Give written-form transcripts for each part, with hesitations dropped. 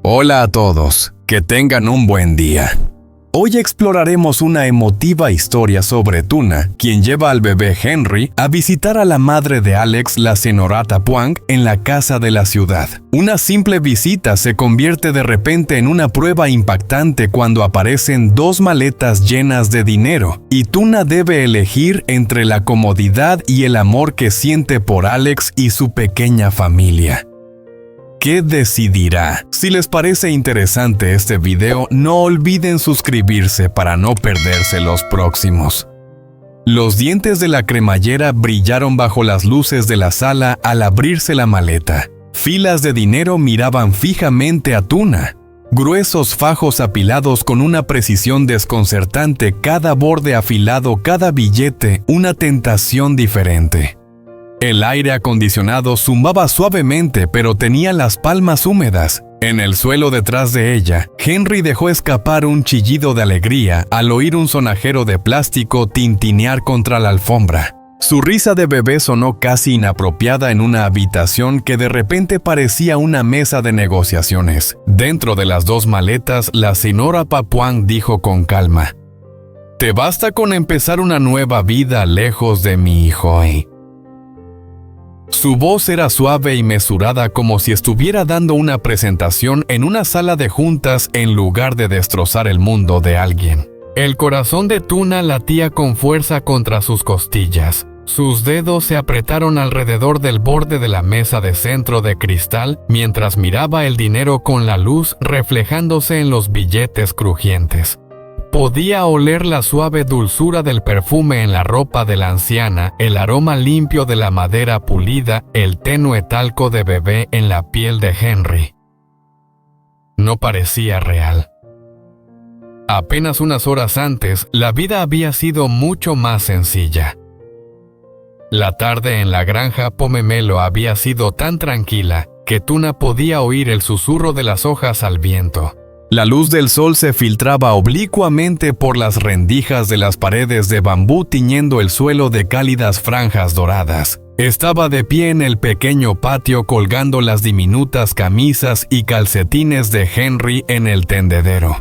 Hola a todos, que tengan un buen día. Hoy exploraremos una emotiva historia sobre Tuna, quien lleva al bebé Henry a visitar a la madre de Alex, la señorita Pwang, en la casa de la ciudad. Una simple visita se convierte de repente en una prueba impactante cuando aparecen dos maletas llenas de dinero, y Tuna debe elegir entre la comodidad y el amor que siente por Alex y su pequeña familia. ¿Qué decidirá? Si les parece interesante este video, no olviden suscribirse para no perderse los próximos. Los dientes de la cremallera brillaron bajo las luces de la sala al abrirse la maleta. Filas de dinero miraban fijamente a Tuna. Gruesos fajos apilados con una precisión desconcertante, cada borde afilado, cada billete, una tentación diferente. El aire acondicionado zumbaba suavemente, pero tenía las palmas húmedas. En el suelo detrás de ella, Henry dejó escapar un chillido de alegría al oír un sonajero de plástico tintinear contra la alfombra. Su risa de bebé sonó casi inapropiada en una habitación que de repente parecía una mesa de negociaciones. Dentro de las dos maletas, la señora Pwang dijo con calma: «Te basta con empezar una nueva vida lejos de mi hijo». Su voz era suave y mesurada, como si estuviera dando una presentación en una sala de juntas en lugar de destrozar el mundo de alguien. El corazón de Tuna latía con fuerza contra sus costillas. Sus dedos se apretaron alrededor del borde de la mesa de centro de cristal mientras miraba el dinero con la luz reflejándose en los billetes crujientes. Podía oler la suave dulzura del perfume en la ropa de la anciana, el aroma limpio de la madera pulida, el tenue talco de bebé en la piel de Henry. No parecía real. Apenas unas horas antes, la vida había sido mucho más sencilla. La tarde en la granja Pomemelo había sido tan tranquila que Tuna podía oír el susurro de las hojas al viento. La luz del sol se filtraba oblicuamente por las rendijas de las paredes de bambú tiñendo el suelo de cálidas franjas doradas. Estaba de pie en el pequeño patio colgando las diminutas camisas y calcetines de Henry en el tendedero.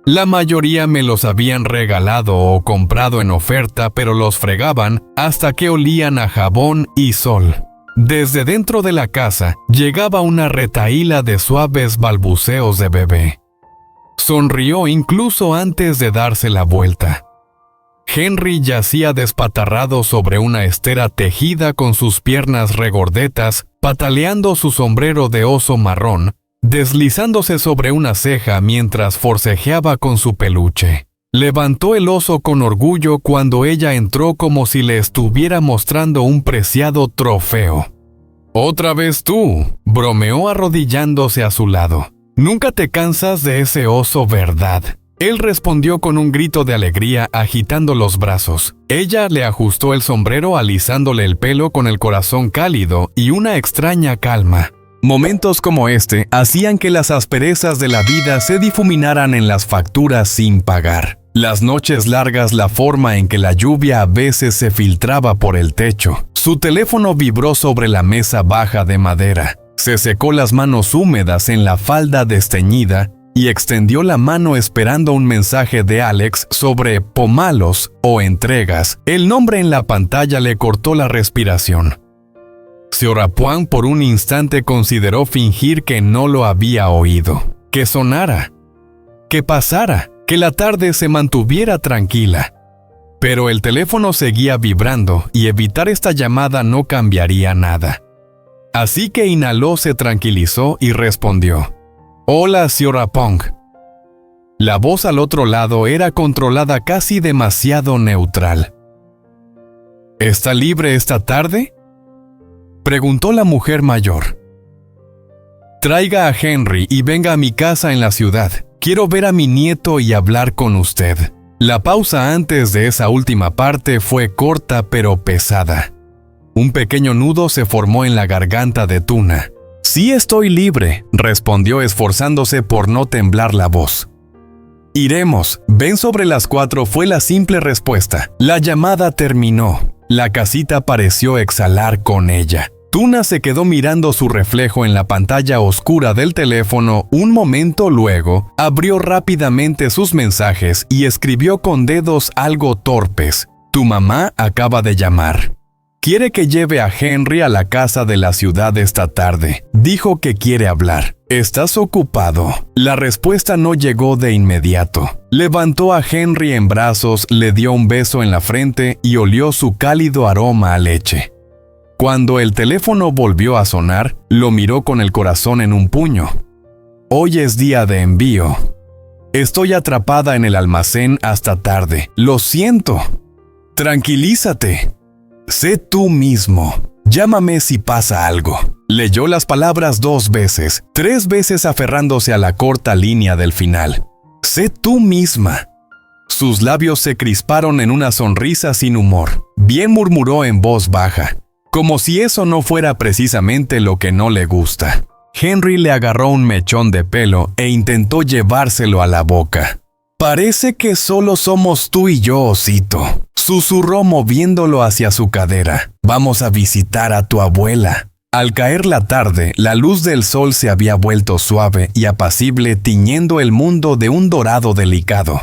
La mayoría me los habían regalado o comprado en oferta, pero los fregaban hasta que olían a jabón y sol. Desde dentro de la casa llegaba una retahíla de suaves balbuceos de bebé. Sonrió incluso antes de darse la vuelta. Henry yacía despatarrado sobre una estera tejida con sus piernas regordetas, pataleando su sombrero de oso marrón, deslizándose sobre una ceja mientras forcejeaba con su peluche. Levantó el oso con orgullo cuando ella entró como si le estuviera mostrando un preciado trofeo. «¿Otra vez tú?», bromeó arrodillándose a su lado. «Nunca te cansas de ese oso, ¿verdad?». Él respondió con un grito de alegría agitando los brazos. Ella le ajustó el sombrero alisándole el pelo con el corazón cálido y una extraña calma. Momentos como este hacían que las asperezas de la vida se difuminaran en las facturas sin pagar. Las noches largas, la forma en que la lluvia a veces se filtraba por el techo. Su teléfono vibró sobre la mesa baja de madera. Se secó las manos húmedas en la falda desteñida y extendió la mano esperando un mensaje de Alex sobre pomalos o entregas. El nombre en la pantalla le cortó la respiración. Señora Pwang por un instante consideró fingir que no lo había oído. Que sonara. Que pasara. Que la tarde se mantuviera tranquila. Pero el teléfono seguía vibrando y evitar esta llamada no cambiaría nada. Así que inhaló, se tranquilizó y respondió: «Hola, señora Pwang». La voz al otro lado era controlada, casi demasiado neutral. «¿Está libre esta tarde?», preguntó la mujer mayor. «Traiga a Henry y venga a mi casa en la ciudad. Quiero ver a mi nieto y hablar con usted». La pausa antes de esa última parte fue corta pero pesada. Un pequeño nudo se formó en la garganta de Tuna. «Sí, estoy libre», respondió esforzándose por no temblar la voz. «Iremos. Ven sobre las 4» fue la simple respuesta. La llamada terminó. La casita pareció exhalar con ella. Tuna se quedó mirando su reflejo en la pantalla oscura del teléfono. Un momento luego, abrió rápidamente sus mensajes y escribió con dedos algo torpes. Tu mamá acaba de llamar. Quiere que lleve a Henry a la casa de la ciudad esta tarde. Dijo que quiere hablar. ¿Estás ocupado? La respuesta no llegó de inmediato. Levantó a Henry en brazos, le dio un beso en la frente y olió su cálido aroma a leche. Cuando el teléfono volvió a sonar, lo miró con el corazón en un puño. Hoy es día de envío. Estoy atrapada en el almacén hasta tarde. Lo siento. Tranquilízate. Sé tú mismo. Llámame si pasa algo. Leyó las palabras 2 veces, 3 veces aferrándose a la corta línea del final. Sé tú misma. Sus labios se crisparon en una sonrisa sin humor. Bien murmuró en voz baja, como si eso no fuera precisamente lo que no le gusta. Henry le agarró un mechón de pelo e intentó llevárselo a la boca. Parece que solo somos tú y yo, osito, susurró moviéndolo hacia su cadera. Vamos a visitar a tu abuela. Al caer la tarde, la luz del sol se había vuelto suave y apacible, tiñendo el mundo de un dorado delicado.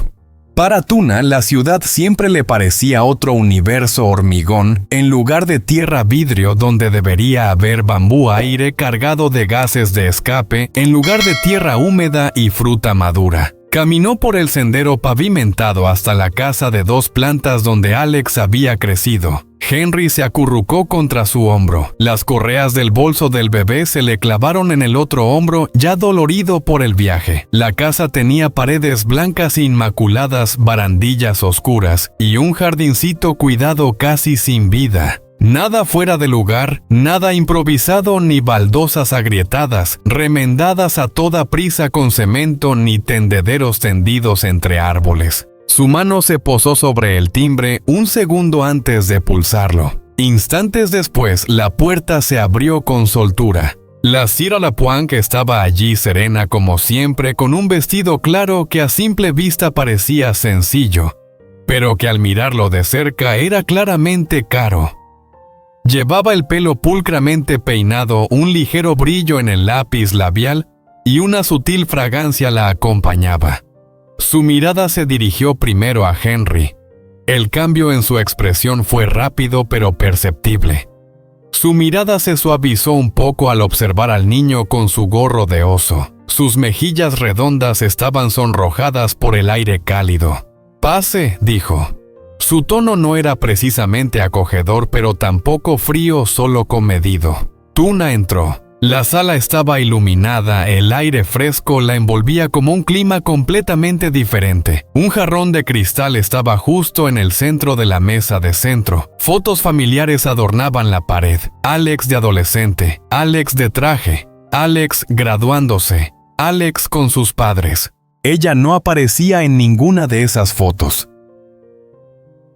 Para Tuna, la ciudad siempre le parecía otro universo hormigón, en lugar de tierra vidrio donde debería haber bambú aire cargado de gases de escape, en lugar de tierra húmeda y fruta madura. Caminó por el sendero pavimentado hasta la casa de 2 plantas donde Alex había crecido. Henry se acurrucó contra su hombro. Las correas del bolso del bebé se le clavaron en el otro hombro, ya dolorido por el viaje. La casa tenía paredes blancas e inmaculadas, barandillas oscuras y un jardincito cuidado casi sin vida. Nada fuera de lugar, nada improvisado ni baldosas agrietadas, remendadas a toda prisa con cemento ni tendederos tendidos entre árboles. Su mano se posó sobre el timbre un segundo antes de pulsarlo. Instantes después, la puerta se abrió con soltura. La Sra. Lapointe estaba allí serena como siempre, con un vestido claro que a simple vista parecía sencillo, pero que al mirarlo de cerca era claramente caro. Llevaba el pelo pulcramente peinado, un ligero brillo en el lápiz labial y una sutil fragancia la acompañaba. Su mirada se dirigió primero a Henry. El cambio en su expresión fue rápido pero perceptible. Su mirada se suavizó un poco al observar al niño con su gorro de oso. Sus mejillas redondas estaban sonrojadas por el aire cálido. «Pase», dijo. Su tono no era precisamente acogedor, pero tampoco frío, solo comedido. Tuna entró. La sala estaba iluminada, el aire fresco la envolvía como un clima completamente diferente. Un jarrón de cristal estaba justo en el centro de la mesa de centro. Fotos familiares adornaban la pared. Alex de adolescente, Alex de traje, Alex graduándose, Alex con sus padres. Ella no aparecía en ninguna de esas fotos.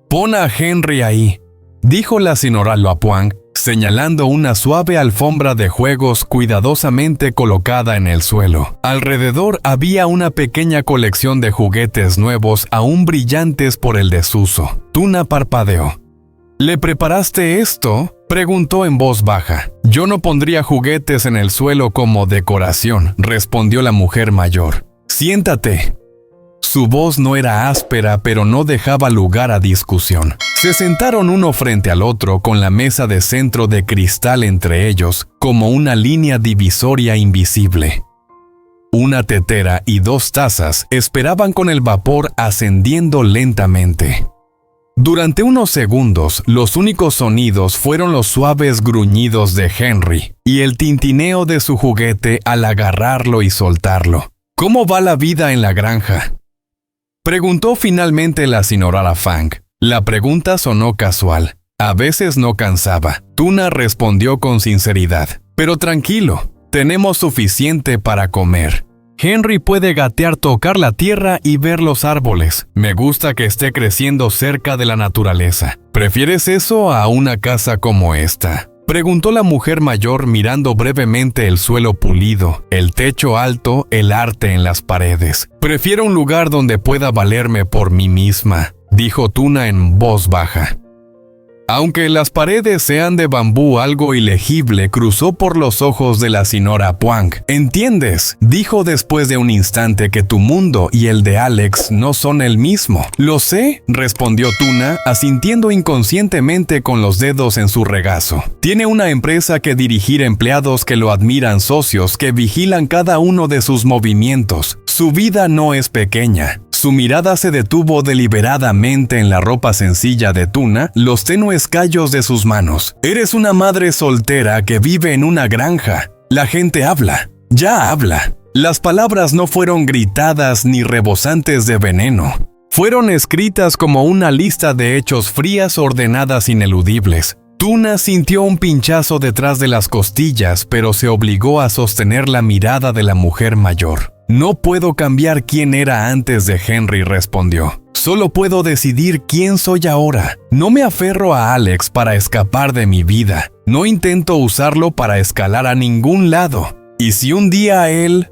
«Pon a Henry ahí», dijo la Sra. Lapointe, señalando una suave alfombra de juegos cuidadosamente colocada en el suelo. Alrededor había una pequeña colección de juguetes nuevos aún brillantes por el desuso. Tuna parpadeó. «¿Le preparaste esto?», preguntó en voz baja. «Yo no pondría juguetes en el suelo como decoración», respondió la mujer mayor. «Siéntate». Su voz no era áspera, pero no dejaba lugar a discusión. Se sentaron uno frente al otro, con la mesa de centro de cristal entre ellos, como una línea divisoria invisible. Una tetera y 2 tazas esperaban con el vapor ascendiendo lentamente. Durante unos segundos, los únicos sonidos fueron los suaves gruñidos de Henry y el tintineo de su juguete al agarrarlo y soltarlo. «¿Cómo va la vida en la granja?», preguntó finalmente la Sra. Lapointe. La pregunta sonó casual. A veces no cansaba. Tuna respondió con sinceridad. «Pero tranquilo, tenemos suficiente para comer. Henry puede gatear, tocar la tierra y ver los árboles. Me gusta que esté creciendo cerca de la naturaleza. ¿Prefieres eso a una casa como esta?», preguntó la mujer mayor mirando brevemente el suelo pulido, el techo alto, el arte en las paredes. «Prefiero un lugar donde pueda valerme por mí misma», dijo Tuna en voz baja. Aunque las paredes sean de bambú, algo ilegible cruzó por los ojos de la señora Puang. ¿Entiendes? Dijo después de un instante que tu mundo y el de Alex no son el mismo. Lo sé, respondió Tuna, asintiendo inconscientemente con los dedos en su regazo. Tiene una empresa que dirigir, empleados que lo admiran, socios que vigilan cada uno de sus movimientos. Su vida no es pequeña. Su mirada se detuvo deliberadamente en la ropa sencilla de Tuna, los tenues callos de sus manos. Eres una madre soltera que vive en una granja. La gente habla. Ya habla. Las palabras no fueron gritadas ni rebosantes de veneno. Fueron escritas como una lista de hechos frías, ordenadas, ineludibles. Tuna sintió un pinchazo detrás de las costillas, pero se obligó a sostener la mirada de la mujer mayor. No puedo cambiar quién era antes de Henry, respondió. Solo puedo decidir quién soy ahora. No me aferro a Alex para escapar de mi vida. No intento usarlo para escalar a ningún lado. ¿Y si un día él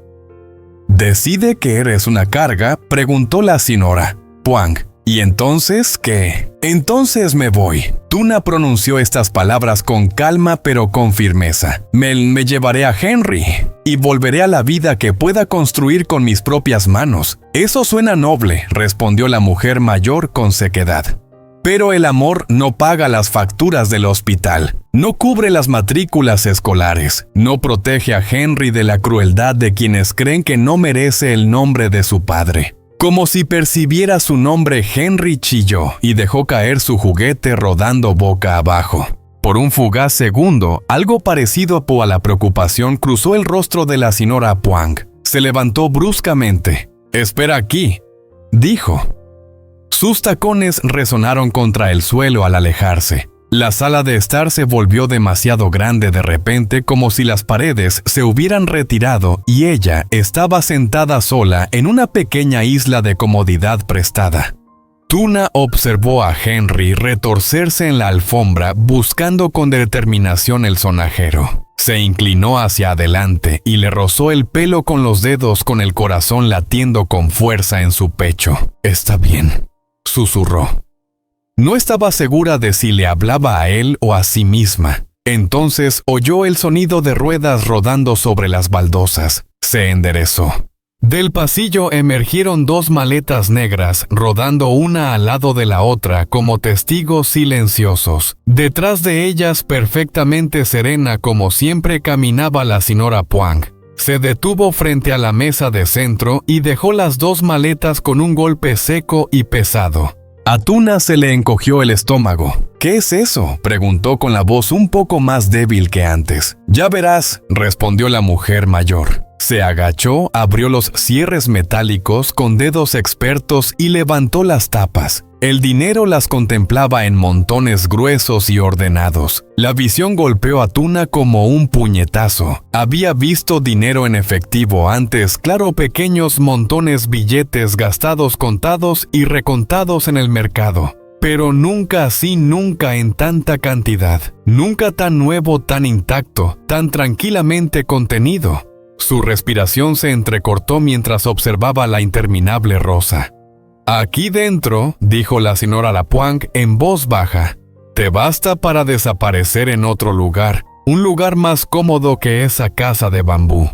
decide que eres una carga?, preguntó la señora Puang. ¿Y entonces qué? Entonces me voy. Tuna pronunció estas palabras con calma pero con firmeza. Me llevaré a Henry y volveré a la vida que pueda construir con mis propias manos. Eso suena noble, respondió la mujer mayor con sequedad. Pero el amor no paga las facturas del hospital, no cubre las matrículas escolares, no protege a Henry de la crueldad de quienes creen que no merece el nombre de su padre. Como si percibiera su nombre, Henry chilló y dejó caer su juguete rodando boca abajo. Por un fugaz segundo, algo parecido a la preocupación cruzó el rostro de la señora Puang. Se levantó bruscamente. «Espera aquí», dijo. Sus tacones resonaron contra el suelo al alejarse. La sala de estar se volvió demasiado grande de repente, como si las paredes se hubieran retirado y ella estaba sentada sola en una pequeña isla de comodidad prestada. Tuna observó a Henry retorcerse en la alfombra buscando con determinación el sonajero. Se inclinó hacia adelante y le rozó el pelo con los dedos, con el corazón latiendo con fuerza en su pecho. «Está bien», susurró. No estaba segura de si le hablaba a él o a sí misma. Entonces oyó el sonido de ruedas rodando sobre las baldosas. Se enderezó. Del pasillo emergieron dos maletas negras, rodando una al lado de la otra como testigos silenciosos. Detrás de ellas, perfectamente serena como siempre, caminaba la señora Puang. Se detuvo frente a la mesa de centro y dejó las dos maletas con un golpe seco y pesado. A Tuna se le encogió el estómago. «¿Qué es eso?», preguntó con la voz un poco más débil que antes. «Ya verás», respondió la mujer mayor. Se agachó, abrió los cierres metálicos con dedos expertos y levantó las tapas. El dinero las contemplaba en montones gruesos y ordenados. La visión golpeó a Tuna como un puñetazo. Había visto dinero en efectivo antes, claro, pequeños montones, billetes gastados, contados y recontados en el mercado. Pero nunca así, nunca en tanta cantidad. Nunca tan nuevo, tan intacto, tan tranquilamente contenido. Su respiración se entrecortó mientras observaba la interminable rosa. «Aquí dentro», dijo la señora Puang en voz baja, «te basta para desaparecer en otro lugar, un lugar más cómodo que esa casa de bambú.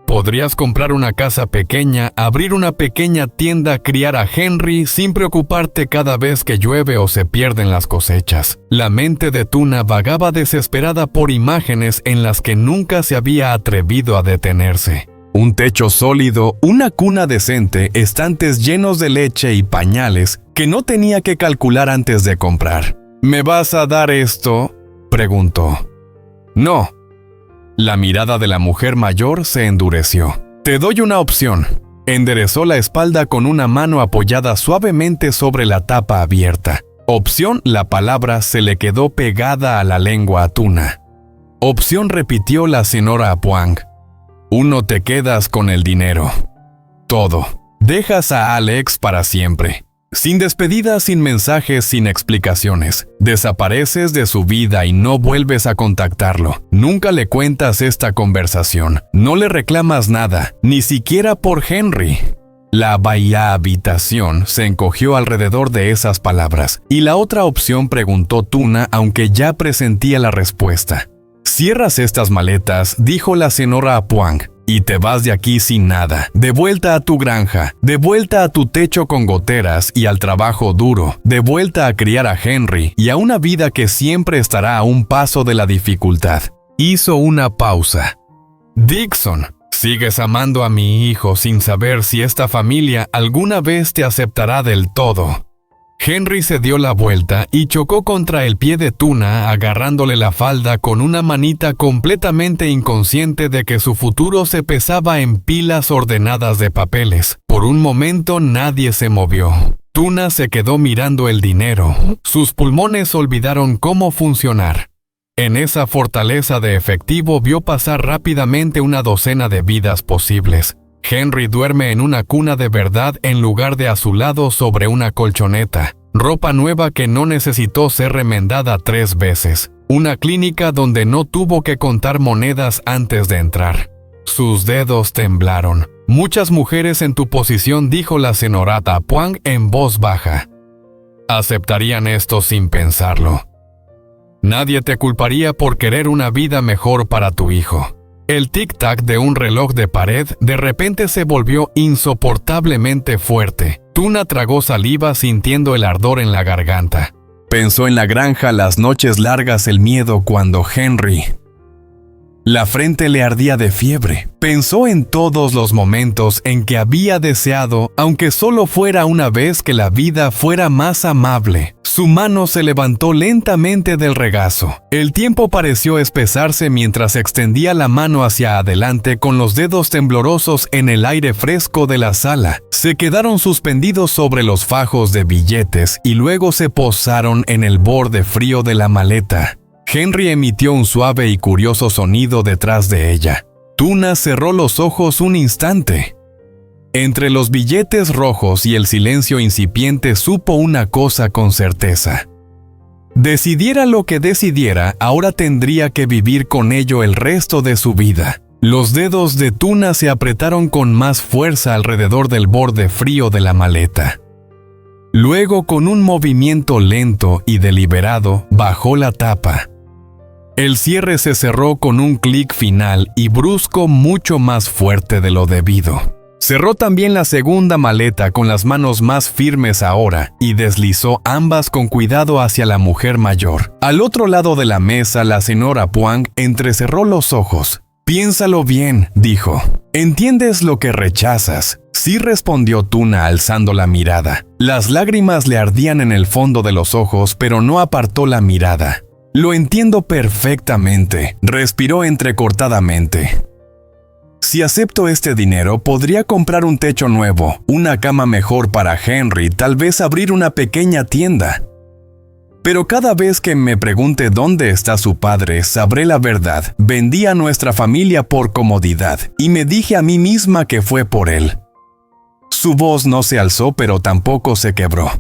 Podrías comprar una casa pequeña, abrir una pequeña tienda, criar a Henry sin preocuparte cada vez que llueve o se pierden las cosechas». La mente de Tuna vagaba desesperada por imágenes en las que nunca se había atrevido a detenerse. Un techo sólido, una cuna decente, estantes llenos de leche y pañales que no tenía que calcular antes de comprar. «¿Me vas a dar esto?», preguntó. «No». La mirada de la mujer mayor se endureció. «Te doy una opción». Enderezó la espalda con una mano apoyada suavemente sobre la tapa abierta. Opción, la palabra se le quedó pegada a la lengua a Tuna. Opción, repitió la señora Puang. 1, te quedas con el dinero. Todo. Dejas a Alex para siempre. Sin despedida, sin mensajes, sin explicaciones. Desapareces de su vida y no vuelves a contactarlo. Nunca le cuentas esta conversación. No le reclamas nada, ni siquiera por Henry. La bahía habitación se encogió alrededor de esas palabras, y la otra opción, preguntó Tuna, aunque ya presentía la respuesta. «Cierras estas maletas», dijo la señora Apuang, «y te vas de aquí sin nada, de vuelta a tu granja, de vuelta a tu techo con goteras y al trabajo duro, de vuelta a criar a Henry y a una vida que siempre estará a un paso de la dificultad». Hizo una pausa. «Dixon, sigues amando a mi hijo sin saber si esta familia alguna vez te aceptará del todo». Henry se dio la vuelta y chocó contra el pie de Tuna, agarrándole la falda con una manita completamente inconsciente de que su futuro se pesaba en pilas ordenadas de papeles. Por un momento nadie se movió. Tuna se quedó mirando el dinero. Sus pulmones olvidaron cómo funcionar. En esa fortaleza de efectivo vio pasar rápidamente una docena de vidas posibles. Henry duerme en una cuna de verdad en lugar de a su lado sobre una colchoneta. Ropa nueva que no necesitó ser remendada 3 veces. Una clínica donde no tuvo que contar monedas antes de entrar. Sus dedos temblaron. «Muchas mujeres en tu posición», dijo la señora Apuang en voz baja, «aceptarían esto sin pensarlo. Nadie te culparía por querer una vida mejor para tu hijo». El tic-tac de un reloj de pared de repente se volvió insoportablemente fuerte. Tuna tragó saliva sintiendo el ardor en la garganta. Pensó en la granja, las noches largas, el miedo cuando Henry... La frente le ardía de fiebre. Pensó en todos los momentos en que había deseado, aunque solo fuera una vez, que la vida fuera más amable. Su mano se levantó lentamente del regazo. El tiempo pareció espesarse mientras extendía la mano hacia adelante con los dedos temblorosos en el aire fresco de la sala. Se quedaron suspendidos sobre los fajos de billetes y luego se posaron en el borde frío de la maleta. Henry emitió un suave y curioso sonido detrás de ella. Tuna cerró los ojos un instante. Entre los billetes rojos y el silencio incipiente supo una cosa con certeza. Decidiera lo que decidiera, ahora tendría que vivir con ello el resto de su vida. Los dedos de Tuna se apretaron con más fuerza alrededor del borde frío de la maleta. Luego, con un movimiento lento y deliberado, bajó la tapa. El cierre se cerró con un clic final y brusco mucho más fuerte de lo debido. Cerró también la segunda maleta con las manos más firmes ahora y deslizó ambas con cuidado hacia la mujer mayor. Al otro lado de la mesa, la señora Apuang entrecerró los ojos. «Piénsalo bien», dijo. «¿Entiendes lo que rechazas?» Sí, respondió Tuna alzando la mirada. Las lágrimas le ardían en el fondo de los ojos, pero no apartó la mirada. «Lo entiendo perfectamente», respiró entrecortadamente. «Si acepto este dinero, podría comprar un techo nuevo, una cama mejor para Henry, tal vez abrir una pequeña tienda. Pero cada vez que me pregunte dónde está su padre, sabré la verdad. Vendí a nuestra familia por comodidad, y me dije a mí misma que fue por él». Su voz no se alzó, pero tampoco se quebró.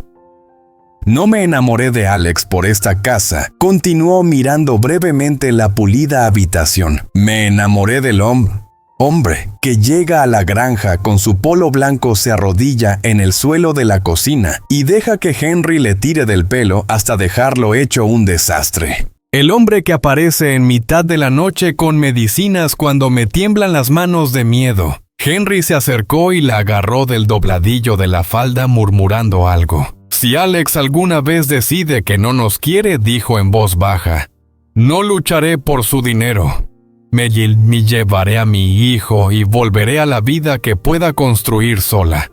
«No me enamoré de Alex por esta casa», continuó mirando brevemente la pulida habitación. «Me enamoré del hombre que llega a la granja con su polo blanco, se arrodilla en el suelo de la cocina y deja que Henry le tire del pelo hasta dejarlo hecho un desastre. El hombre que aparece en mitad de la noche con medicinas cuando me tiemblan las manos de miedo». Henry se acercó y la agarró del dobladillo de la falda murmurando algo. «Si Alex alguna vez decide que no nos quiere», dijo en voz baja, «no lucharé por su dinero. Me llevaré a mi hijo y volveré a la vida que pueda construir sola.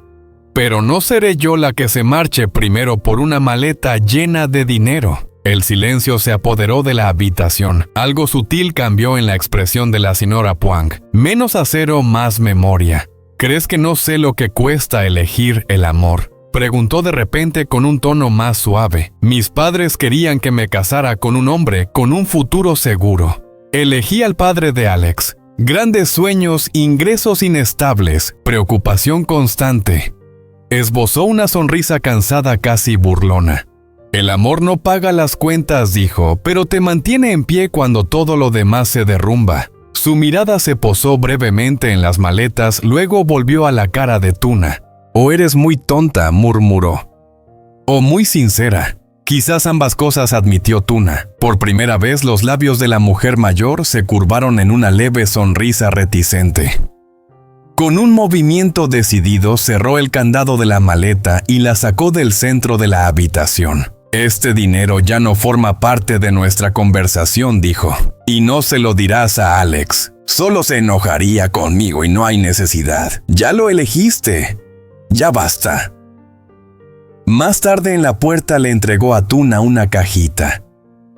Pero no seré yo la que se marche primero por una maleta llena de dinero». El silencio se apoderó de la habitación. Algo sutil cambió en la expresión de la señora Apuang. Menos acero, más memoria. «¿Crees que no sé lo que cuesta elegir el amor?», preguntó de repente con un tono más suave. «Mis padres querían que me casara con un hombre con un futuro seguro. Elegí al padre de Alex. Grandes sueños, ingresos inestables, preocupación constante». Esbozó una sonrisa cansada, casi burlona. «El amor no paga las cuentas», dijo, «pero te mantiene en pie cuando todo lo demás se derrumba». Su mirada se posó brevemente en las maletas, luego volvió a la cara de Tuna. «O eres muy tonta», murmuró. «O muy sincera». Quizás ambas cosas, admitió Tuna. Por primera vez los labios de la mujer mayor se curvaron en una leve sonrisa reticente. Con un movimiento decidido cerró el candado de la maleta y la sacó del centro de la habitación. «Este dinero ya no forma parte de nuestra conversación», dijo. «Y no se lo dirás a Alex. Solo se enojaría conmigo y no hay necesidad. Ya lo elegiste. Ya basta». Más tarde en la puerta le entregó a Tuna una cajita.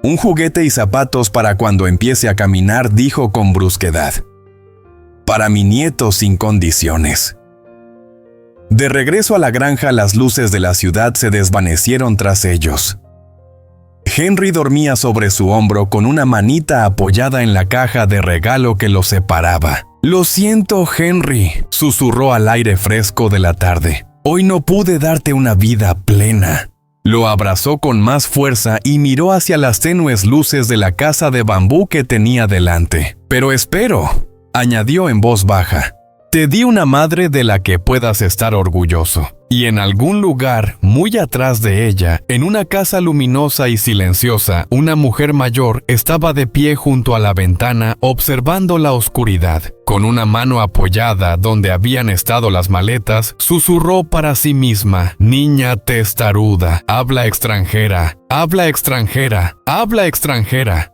«Un juguete y zapatos para cuando empiece a caminar», dijo con brusquedad. «Para mi nieto sin condiciones». De regreso a la granja, las luces de la ciudad se desvanecieron tras ellos. Henry dormía sobre su hombro con una manita apoyada en la caja de regalo que lo separaba. «Lo siento, Henry», susurró al aire fresco de la tarde. «Hoy no pude darte una vida plena». Lo abrazó con más fuerza y miró hacia las tenues luces de la casa de bambú que tenía delante. «Pero espero», añadió en voz baja. «Te di una madre de la que puedas estar orgulloso». Y en algún lugar, muy atrás de ella, en una casa luminosa y silenciosa, una mujer mayor estaba de pie junto a la ventana observando la oscuridad. Con una mano apoyada donde habían estado las maletas, susurró para sí misma: «Niña testaruda, habla extranjera, habla extranjera, habla extranjera».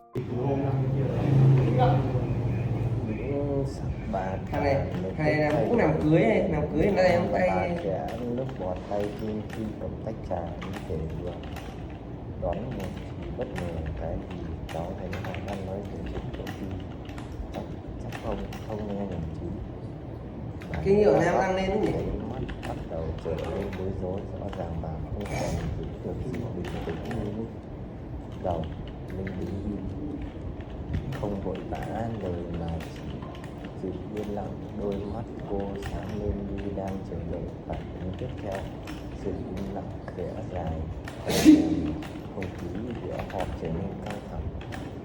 Thằng này là cũng làm cưới này, làm cưới người ta đem tay. Trẻ nước bọt tay khi cầm tách trà như thể vừa đón một thì bất ngờ cái gì cháu thấy họ đang nói về chuyện công ty. Chắc không nghe nhầm chứ. Cái hiệu nam đang lên nhỉ? Mắt bắt đầu trở nên bối rối, rõ ràng bà không còn giữ được sự bình tĩnh như lúc đầu. Linh đứng im, không vội vã lời mà chỉ giữ yên lặng. Đôi mắt cô sáng lên như đang chờ đợi phản ứng tiếp theo. Sự im lặng khẽ dài, không khí giữa họp trở nên căng thẳng.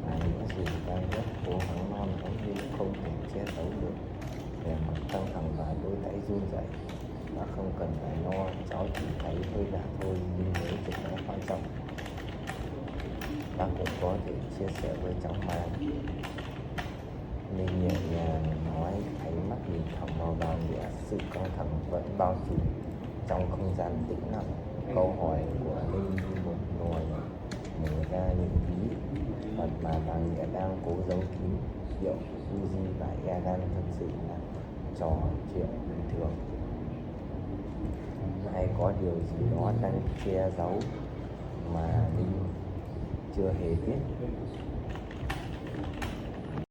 Và những gì đang rất cố gắng non giống như không thể che giấu được. Vẻ mặt căng thẳng và đôi tay run rẩy. Bà không cần phải lo, cháu chỉ thấy hơi lạ thôi, nhưng nếu chuyện đó quan trọng, bác cũng có thể chia sẻ với cháu mà. Mình nhẹ nhàng nói, ánh mắt nhìn thẳng vào đòn địa. Sự căng thẳng vẫn bao trùm trong không gian tĩnh lặng. Câu hỏi của Linh như một nồi mở ra những bí mật mà bà Nghĩa đang cố giấu kín. Liệu Uzi và Egan thực sự là trò chuyện bình thường, hay có điều gì đó đang che giấu mà Linh chưa hề biết?